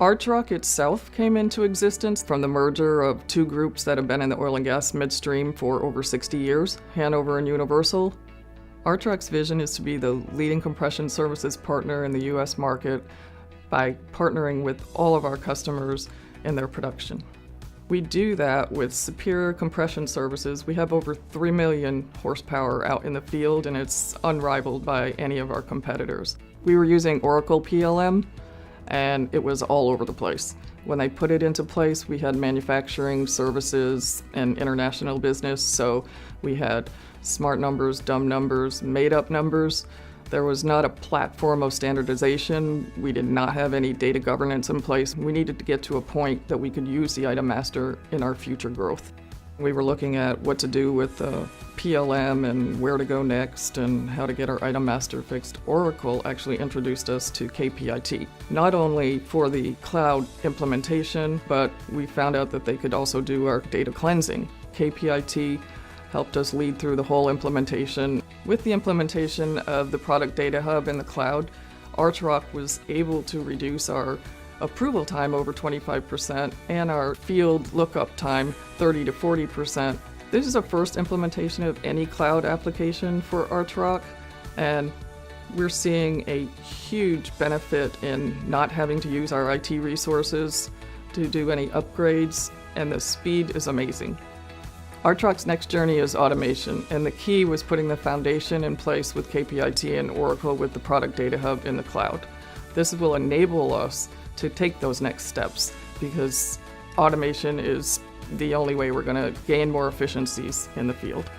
Archrock itself came into existence from the merger of two groups that have been in the oil and gas midstream for over 60 years, Hanover and Universal. Archrock's vision is to be the leading compression services partner in the U.S. market by partnering with all of our customers in their production. We do that with superior compression services. We have over 3 million horsepower out in the field, and it's unrivaled by any of our competitors. We were using Oracle PLM, and it was all over the place. When they put it into place, we had manufacturing, services, and international business, so we had smart numbers, dumb numbers, made-up numbers. There was not a platform of standardization. We did not have any data governance in place. We needed to get to a point that we could use the item master in our future growth. We were looking at what to do with PLM and where to go next and how to get our item master fixed. Oracle actually introduced us to KPIT, not only for the cloud implementation, but we found out that they could also do our data cleansing. KPIT helped us lead through the whole implementation. With the implementation of the product data hub in the cloud, Archrock was able to reduce our approval time over 25% and our field lookup time 30 to 40%. This is the first implementation of any cloud application for Archrock, and we're seeing a huge benefit in not having to use our IT resources to do any upgrades, and the speed is amazing. Archrock's next journey is automation, and the key was putting the foundation in place with KPIT and Oracle with the product data hub in the cloud. This will enable us to take those next steps because automation is the only way we're going to gain more efficiencies in the field.